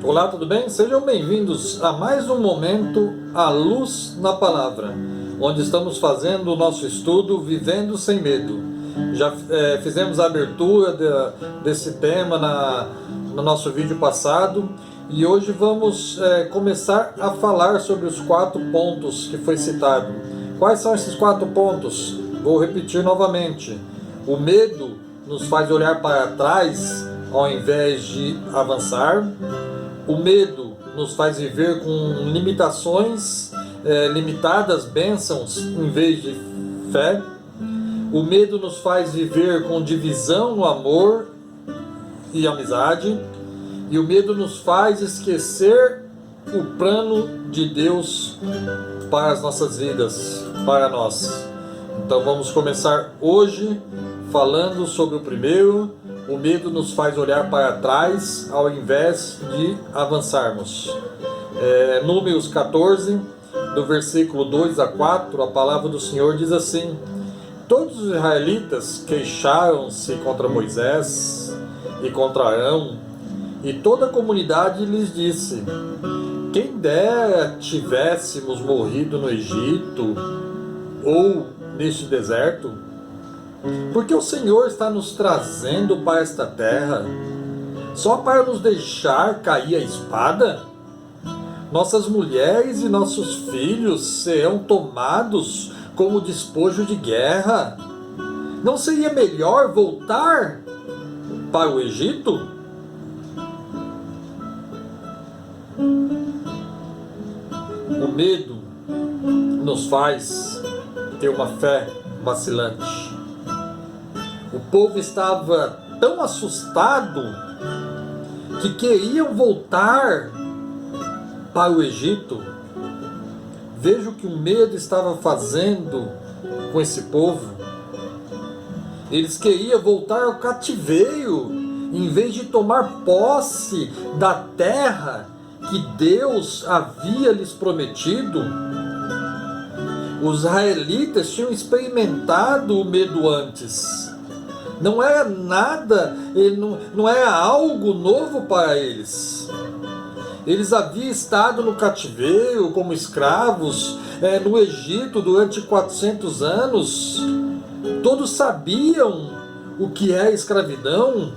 Olá, tudo bem? Sejam bem-vindos a mais um momento à luz na palavra, onde estamos fazendo o nosso estudo Vivendo Sem Medo. Já fizemos a abertura desse tema no nosso vídeo passado e hoje vamos começar a falar sobre os 4 pontos que foi citado. Quais são esses 4 pontos? Vou repetir novamente. O medo nos faz olhar para trás ao invés de avançar. O medo nos faz viver com limitações, limitadas bênçãos em vez de fé. O medo nos faz viver com divisão no amor e amizade. E o medo nos faz esquecer o plano de Deus para as nossas vidas, para nós. Então vamos começar hoje falando sobre o primeiro. O medo nos faz olhar para trás ao invés de avançarmos. Números 14, do versículo 2 a 4, a palavra do Senhor diz assim: Todos os israelitas queixaram-se contra Moisés e contra Arão, e toda a comunidade lhes disse: Quem dera tivéssemos morrido no Egito ou neste deserto, porque o Senhor está nos trazendo para esta terra só para nos deixar cair a espada? Nossas mulheres e nossos filhos serão tomados como despojo de guerra. Não seria melhor voltar para o Egito? O medo nos faz ter uma fé vacilante. O povo estava tão assustado que queriam voltar para o Egito. Veja o que o medo estava fazendo com esse povo. Eles queriam voltar ao cativeiro, em vez de tomar posse da terra que Deus havia lhes prometido. Os israelitas tinham experimentado o medo antes. Não era nada, não era algo novo para eles. Eles haviam estado no cativeiro como escravos no Egito durante 400 anos. Todos sabiam o que é escravidão.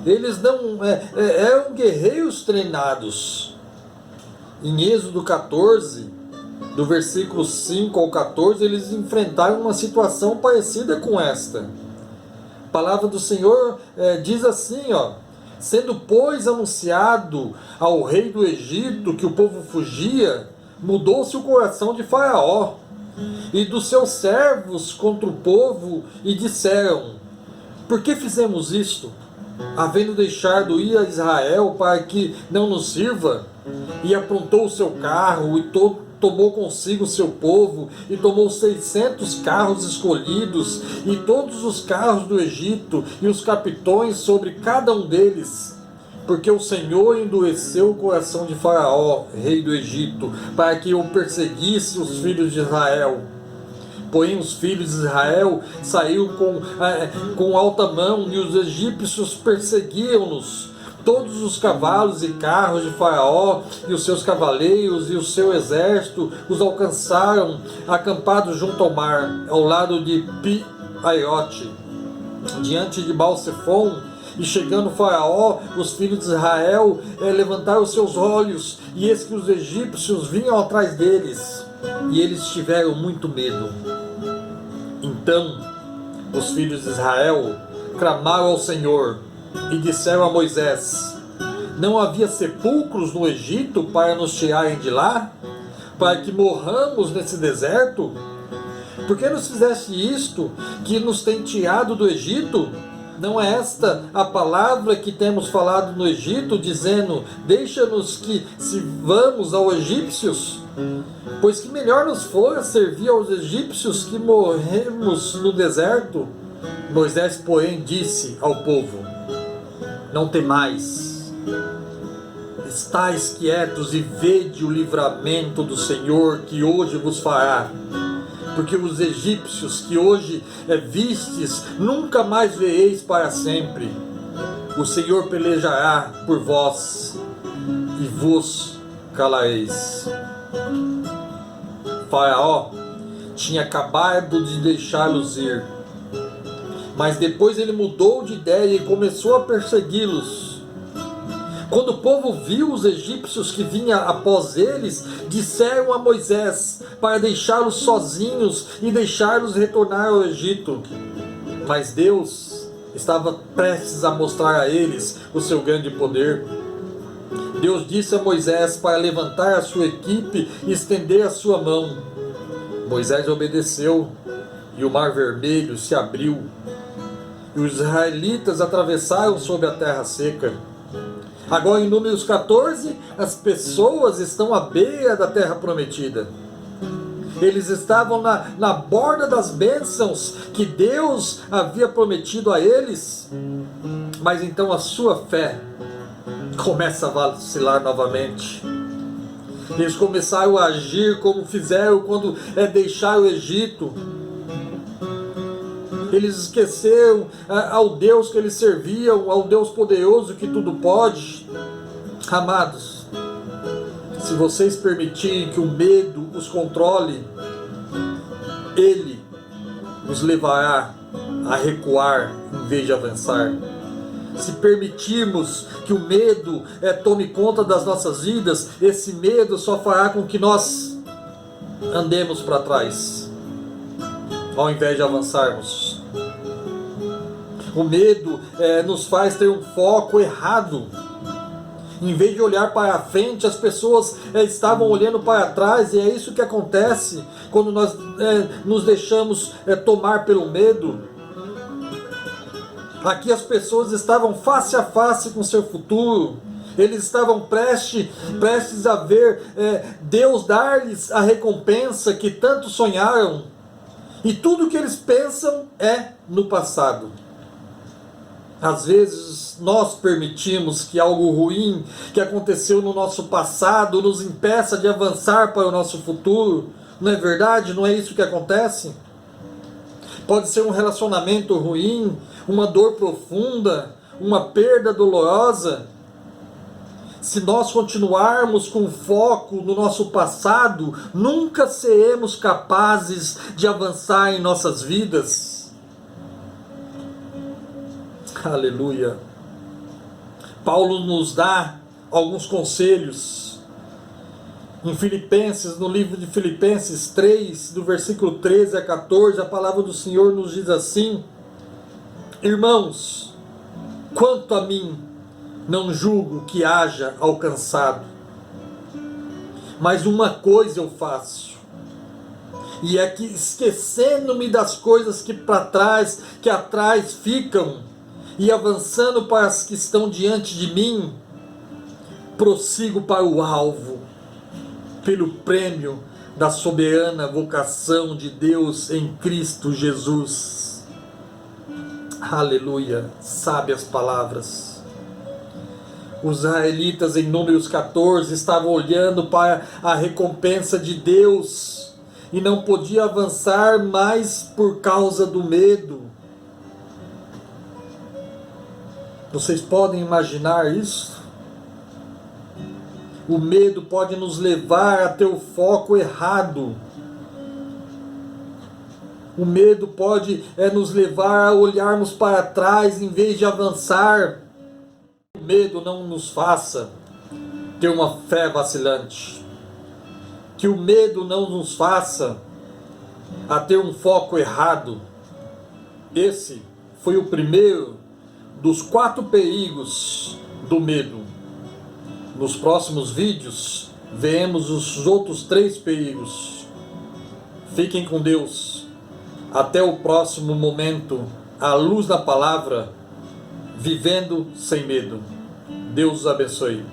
Eles não eram guerreiros treinados. Em Êxodo 14, do versículo 5 ao 14, eles enfrentaram uma situação parecida com esta. A palavra do Senhor diz assim, sendo pois anunciado ao rei do Egito que o povo fugia, mudou-se o coração de Faraó e dos seus servos contra o povo, e disseram: Por que fizemos isto, havendo deixado ir a Israel para que não nos sirva? E aprontou o seu carro e tomou consigo o seu povo, e tomou 600 carros escolhidos, e todos os carros do Egito, e os capitões sobre cada um deles, porque o Senhor endureceu o coração de Faraó, rei do Egito, para que o perseguisse os filhos de Israel. Porém os filhos de Israel saíram com alta mão, e os egípcios perseguiam-nos. Todos os cavalos e carros de Faraó e os seus cavaleiros e o seu exército os alcançaram, acampados junto ao mar, ao lado de Pi-Aiote, diante de Baal-Sefon. E chegando Faraó, os filhos de Israel levantaram os seus olhos, e eis que os egípcios vinham atrás deles, e eles tiveram muito medo. Então os filhos de Israel clamaram ao Senhor e disseram a Moisés: Não havia sepulcros no Egito para nos tirarem de lá, para que morramos nesse deserto? Por que nos fizeste isto, que nos tem tirado do Egito? Não é esta a palavra que temos falado no Egito, dizendo: Deixa-nos que sirvamos aos egípcios? Pois que melhor nos fora servir aos egípcios que morremos no deserto. Moisés, porém, disse ao povo: Não temais, estais quietos e vede o livramento do Senhor que hoje vos fará. Porque os egípcios que hoje vistes, nunca mais vereis para sempre. O Senhor pelejará por vós e vos calareis. Faraó tinha acabado de deixá-los ir, mas depois ele mudou de ideia e começou a persegui-los. Quando o povo viu os egípcios que vinham após eles, disseram a Moisés para deixá-los sozinhos e deixá-los retornar ao Egito. Mas Deus estava prestes a mostrar a eles o seu grande poder. Deus disse a Moisés para levantar a sua equipe e estender a sua mão. Moisés obedeceu e o Mar Vermelho se abriu. E os israelitas atravessaram sobre a terra seca. Agora em Números 14, as pessoas estão à beira da terra prometida. Eles estavam na borda das bênçãos que Deus havia prometido a eles. Mas então a sua fé começa a vacilar novamente. Eles começaram a agir como fizeram quando deixaram o Egito. Eles esqueceram ao Deus que eles serviam, ao Deus poderoso que tudo pode. Amados, se vocês permitirem que o medo os controle, ele os levará a recuar em vez de avançar. Se permitirmos que o medo tome conta das nossas vidas, esse medo só fará com que nós andemos para trás, ao invés de avançarmos. O medo nos faz ter um foco errado. Em vez de olhar para a frente, as pessoas estavam olhando para trás, e é isso que acontece quando nós nos deixamos tomar pelo medo. Aqui as pessoas estavam face a face com seu futuro. Eles estavam prestes a ver Deus dar-lhes a recompensa que tanto sonharam. E tudo que eles pensam é no passado. Às vezes nós permitimos que algo ruim que aconteceu no nosso passado nos impeça de avançar para o nosso futuro. Não é verdade? Não é isso que acontece? Pode ser um relacionamento ruim, uma dor profunda, uma perda dolorosa. Se nós continuarmos com foco no nosso passado, nunca seremos capazes de avançar em nossas vidas. Aleluia. Paulo nos dá alguns conselhos. Em Filipenses, no livro de Filipenses 3, do versículo 13 a 14, a palavra do Senhor nos diz assim: irmãos, quanto a mim, não julgo que haja alcançado, mas uma coisa eu faço, e é que, esquecendo-me das coisas que atrás ficam, e avançando para as que estão diante de mim, prossigo para o alvo, pelo prêmio da soberana vocação de Deus em Cristo Jesus. Aleluia, sábias palavras. Os israelitas em Números 14 estavam olhando para a recompensa de Deus e não podiam avançar mais por causa do medo. Vocês podem imaginar isso? O medo pode nos levar a ter o foco errado. O medo pode nos levar a olharmos para trás em vez de avançar. O medo não nos faça ter uma fé vacilante. Que o medo não nos faça a ter um foco errado. Esse foi o primeiro dos 4 perigos do medo. Nos próximos vídeos, veremos os outros 3 perigos. Fiquem com Deus. Até o próximo momento, à luz da palavra, vivendo sem medo. Deus os abençoe.